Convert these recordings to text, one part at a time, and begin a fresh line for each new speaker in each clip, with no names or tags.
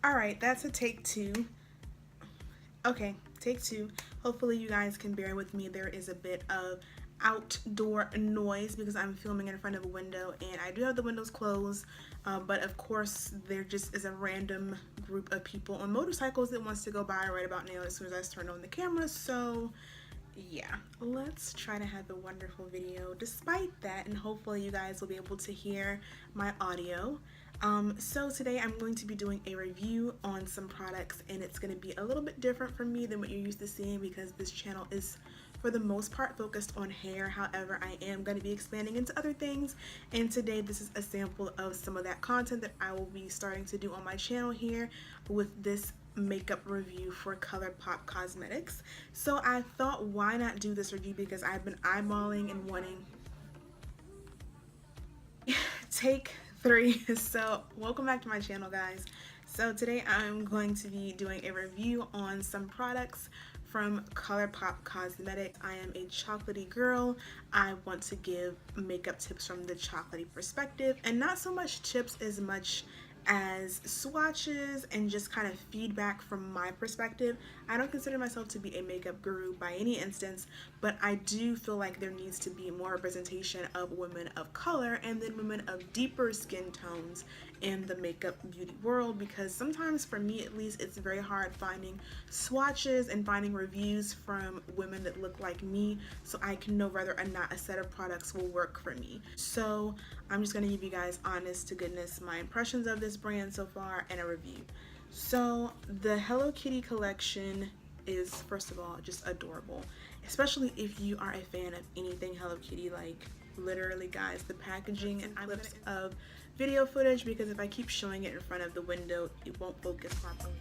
Alright, that's a take two. Okay, take two. Hopefully you guys can bear with me. There is a bit of outdoor noise because I'm filming in front of a window and I do have the windows closed, but of course there just is a random group of people on motorcycles that wants to go by right about now as soon as I turn on the camera. So yeah, let's try to have a wonderful video despite that, and hopefully you guys will be able to hear my audio. So today I'm going to be doing a review on some products, and it's going to be a little bit different from me than what you're used to seeing because this channel is for the most part focused on hair. However, I am going to be expanding into other things, and today this is a sample of some of that content that I will be starting to do on my channel here with this makeup review for Colourpop Cosmetics. So I thought, why not do this review, because I've been eyeballing and wanting take three. So welcome back to my channel, guys. So today I'm going to be doing a review on some products from Colourpop Cosmetics. I am a chocolatey girl. I want to give makeup tips from the chocolatey perspective, and not so much tips as much as swatches and just kind of feedback from my perspective. I don't consider myself to be a makeup guru by any instance, but I do feel like there needs to be more representation of women of color and then women of deeper skin tones in the makeup beauty world, because sometimes, for me at least, it's very hard finding swatches and finding reviews from women that look like me so I can know whether or not a set of products will work for me. So I'm just going to give you guys honest to goodness my impressions of this brand so far and a review. So the Hello Kitty collection is, first of all, just adorable, especially if you are a fan of anything Hello Kitty. Like, literally, guys, the packaging and clips of video footage, because if I keep showing it in front of the window it won't focus properly.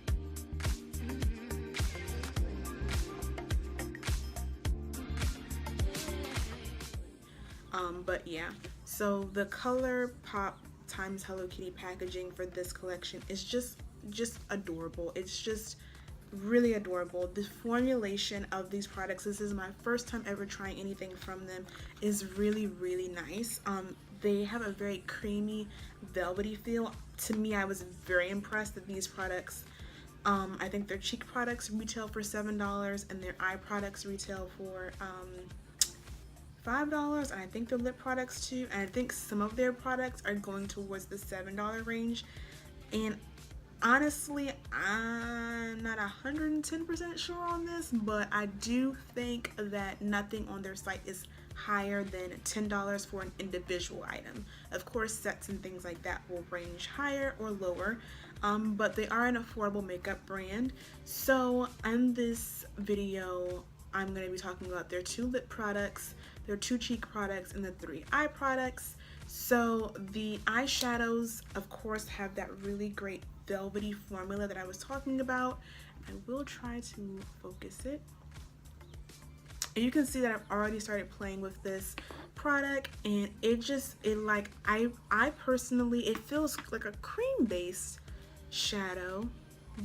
But yeah, so the Colourpop times Hello Kitty packaging for this collection is just adorable. It's just really adorable. The formulation of these products, this is my first time ever trying anything from them, is really nice. They have a very creamy, velvety feel. To me, I was very impressed that these products, I think their cheek products retail for $7 and their eye products retail for $5, and I think the lip products too, and I think some of their products are going towards the $7 range. And honestly, I'm not 110% sure on this, but I do think that nothing on their site is higher than $10 for an individual item. Of course, sets and things like that will range higher or lower, but they are an affordable makeup brand. So in this video, I'm going to be talking about their 2 lip products, their 2 cheek products, and the 3 eye products. So the eyeshadows, of course, have that really great velvety formula that I was talking about. I will try to focus it. And you can see that I've already started playing with this product, and I personally, it feels like a cream-based shadow,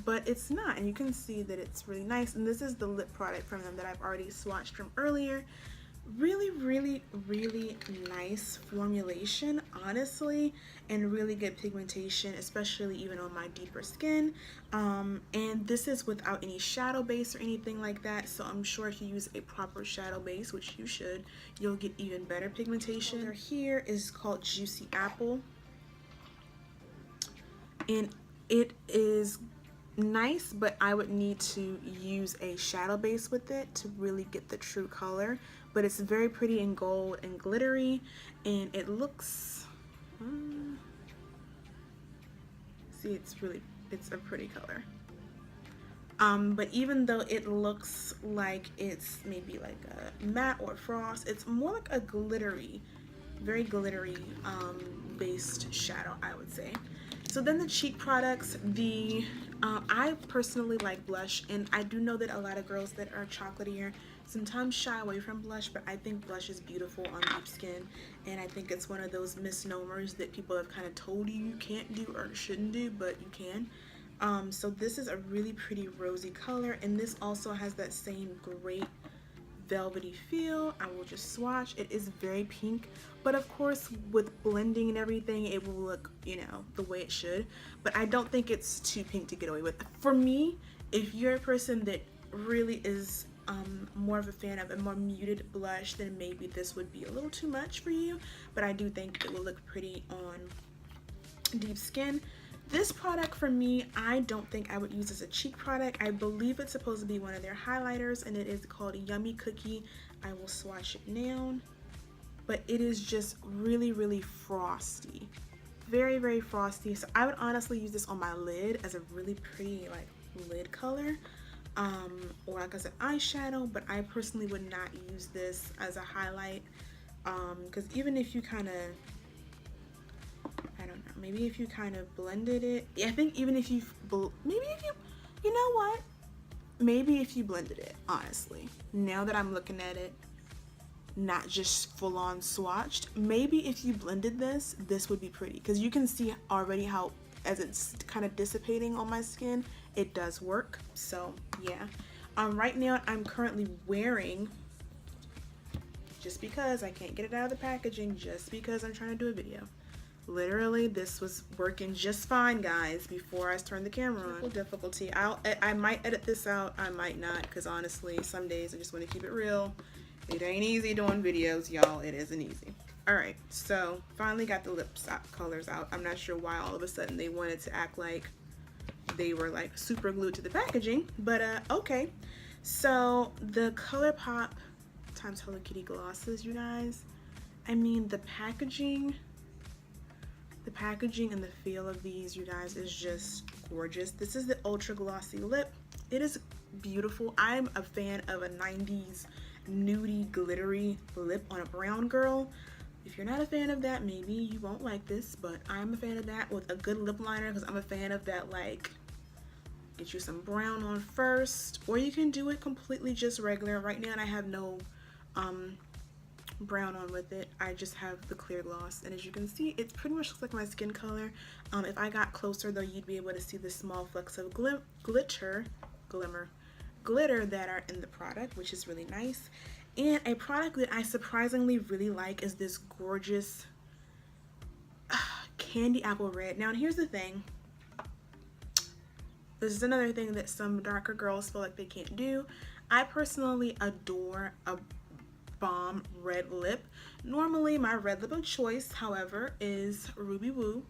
but it's not, and you can see that it's really nice. And this is the lip product from them that I've already swatched from earlier. Really nice formulation, honestly, and really good pigmentation, especially even on my deeper skin. And this is without any shadow base or anything like that, so I'm sure if you use a proper shadow base, which you should, you'll get even better pigmentation. Color here is called Juicy Apple, and it is nice, but I would need to use a shadow base with it to really get the true color. But it's very pretty in gold and glittery, and it looks see, it's a pretty color. But even though it looks like it's maybe like a matte or frost, it's more like a glittery, very glittery based shadow, I would say. So then the cheek products, I personally like blush, and I do know that a lot of girls that are chocolatier sometimes shy away from blush, but I think blush is beautiful on deep skin, and I think it's one of those misnomers that people have kind of told you can't do or shouldn't do, but you can. So this is a really pretty rosy color, and this also has that same great velvety feel. I will just swatch. It is very pink, but of course with blending and everything it will look, you know, the way it should, but I don't think it's too pink to get away with. For me, if you're a person that really is more of a fan of a more muted blush, then maybe this would be a little too much for you, but I do think it will look pretty on deep skin. This product for me, I don't think I would use as a cheek product. I believe it's supposed to be one of their highlighters, and it is called Yummy Cookie. I will swatch it down, but it is just really, really frosty. Very, very frosty. So I would honestly use this on my lid as a really pretty like lid color, or like as an eyeshadow, but I personally would not use this as a highlight, because even if you kind of, I don't know, maybe if you kind of blended it, yeah, I think even if you, maybe if you know what, maybe if you blended it, honestly, now that I'm looking at it, not just full on swatched, maybe if you blended this would be pretty, because you can see already how, as it's kind of dissipating on my skin, it does work. So yeah, right now I'm currently wearing, just because I can't get it out of the packaging, just because I'm trying to do a video. Literally, this was working just fine, guys, before I turned the camera on. Difficulty. I might edit this out, I might not, because honestly, some days I just want to keep it real. It ain't easy doing videos, y'all. It isn't easy. Alright, so finally got the lip colors out. I'm not sure why all of a sudden they wanted to act like they were like super glued to the packaging, but okay. So the Colourpop times Hello Kitty glosses, you guys. I mean, the packaging and the feel of these, you guys, is just gorgeous. This is the ultra glossy lip. It is beautiful. I'm a fan of a 90s nudie glittery lip on a brown girl. If you're not a fan of that, maybe you won't like this, but I'm a fan of that with a good lip liner, because I'm a fan of that, like, get you some brown on first, or you can do it completely just regular. Right now I have no brown on with it. I just have the clear gloss, and as you can see, it pretty much looks like my skin color. If I got closer though, you'd be able to see the small flecks of glitter that are in the product, which is really nice. And a product that I surprisingly really like is this gorgeous candy apple red. Now, and here's the thing, this is another thing that some darker girls feel like they can't do. I personally adore a bomb red lip. Normally my red lip of choice, however, is Ruby Woo,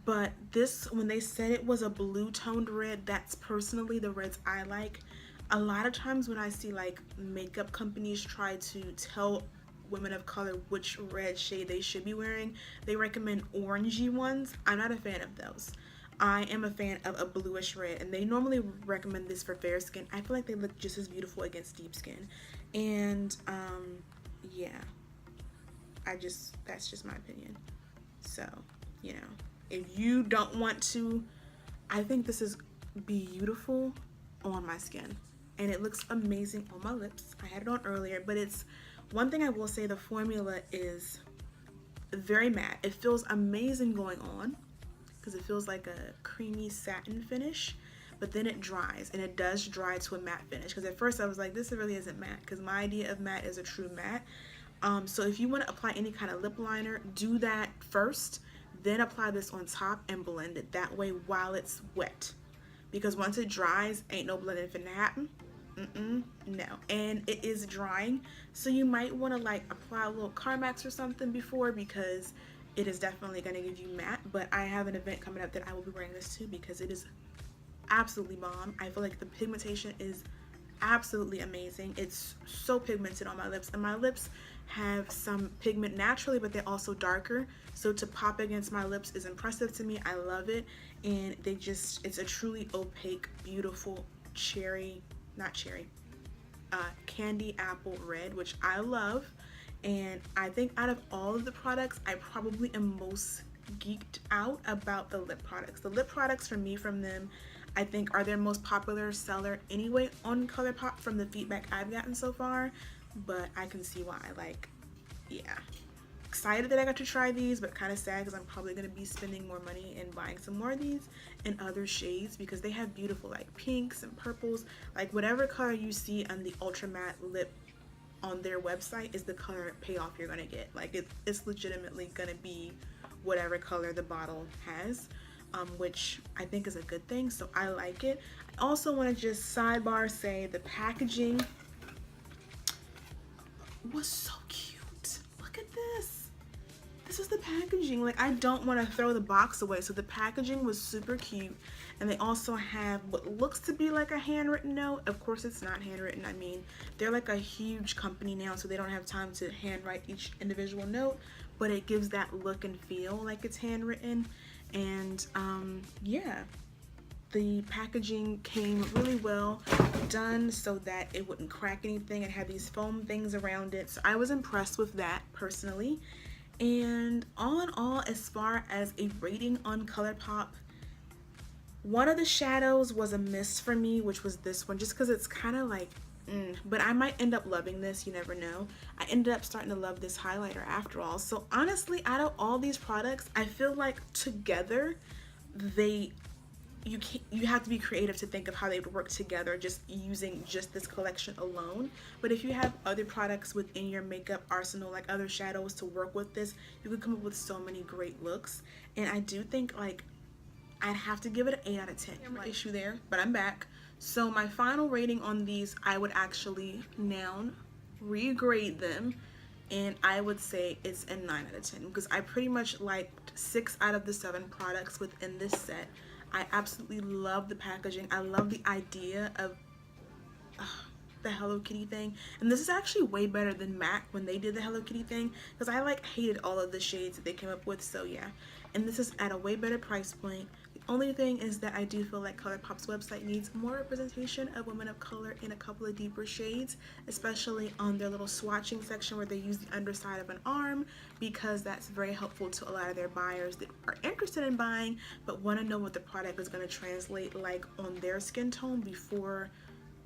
but this, when they said it was a blue toned red, that's personally the reds I like. A lot of times when I see like makeup companies try to tell women of color which red shade they should be wearing, they recommend orangey ones. I'm not a fan of those. I am a fan of a bluish red, and they normally recommend this for fair skin. I feel like they look just as beautiful against deep skin. And yeah, that's just my opinion. So, you know, if you don't want to, I think this is beautiful on my skin, and it looks amazing on my lips. I had it on earlier, but it's one thing I will say, the formula is very matte. It feels amazing going on, because it feels like a creamy satin finish, but then it dries, and it does dry to a matte finish, because at first I was like, this really isn't matte, because my idea of matte is a true matte. So if you want to apply any kind of lip liner, do that first, then apply this on top and blend it that way while it's wet, because once it dries, ain't no blending finna happen. No. And it is drying, so you might want to like apply a little Carmex or something before, because it is definitely going to give you matte. But I have an event coming up that I will be wearing this to, because it is absolutely bomb. I feel like the pigmentation is absolutely amazing. It's so pigmented on my lips, and my lips have some pigment naturally, but they're also darker, so to pop against my lips is impressive to me. I love it, and it's a truly opaque, beautiful candy apple red, which I love. And I think out of all of the products, I probably am most geeked out about the lip products. The lip products for me from them, I think, are their most popular seller anyway on Colourpop from the feedback I've gotten so far, but I can see why. Like, yeah, excited that I got to try these, but kind of sad because I'm probably going to be spending more money and buying some more of these in other shades, because they have beautiful like pinks and purples, like whatever color you see on the ultra matte lip on their website is the color payoff you're gonna get. Like it's legitimately gonna be whatever color the bottle has, which I think is a good thing, so I like it. I also want to just sidebar say the packaging was so cute. Look at this. This is the packaging. Like, I don't want to throw the box away, so the packaging was super cute. And they also have what looks to be like a handwritten note. Of course it's not handwritten. I mean, they're like a huge company now, so they don't have time to handwrite each individual note, but it gives that look and feel like it's handwritten. And yeah, the packaging came really well done so that it wouldn't crack anything. It had these foam things around it, so I was impressed with that personally. And all in all, as far as a rating on Colourpop, one of the shadows was a miss for me, which was this one, just because it's kind of like, but I might end up loving this, you never know. I ended up starting to love this highlighter after all. So honestly, out of all these products, I feel like together, you have to be creative to think of how they would work together just using just this collection alone. But if you have other products within your makeup arsenal, like other shadows to work with this, you could come up with so many great looks. And I do think, like, I'd have to give it an 8 out of 10. Camera issue there, but I'm back. So my final rating on these, I would actually now regrade them, and I would say it's a 9 out of 10 because I pretty much liked 6 out of the 7 products within this set. I absolutely love the packaging. I love the idea of the Hello Kitty thing, and this is actually way better than MAC when they did the Hello Kitty thing, because I like hated all of the shades that they came up with. So yeah, and this is at a way better price point. The only thing is that I do feel like Colourpop's website needs more representation of women of color in a couple of deeper shades, especially on their little swatching section where they use the underside of an arm, because that's very helpful to a lot of their buyers that are interested in buying but want to know what the product is going to translate like on their skin tone before.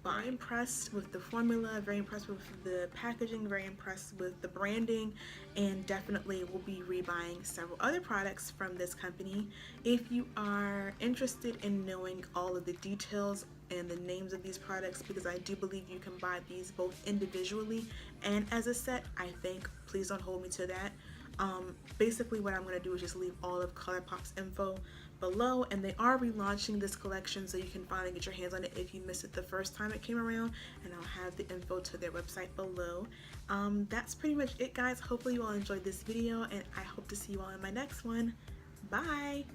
I'm impressed with the formula, very impressed with the packaging, very impressed with the branding, and definitely will be rebuying several other products from this company. If you are interested in knowing all of the details and the names of these products, because I do believe you can buy these both individually and as a set, I think, please don't hold me to that. Basically what I'm going to do is just leave all of Colourpop's info below, and they are relaunching this collection, so you can finally get your hands on it if you missed it the first time it came around, and I'll have the info to their website below. That's pretty much it, guys. Hopefully you all enjoyed this video, and I hope to see you all in my next one. Bye!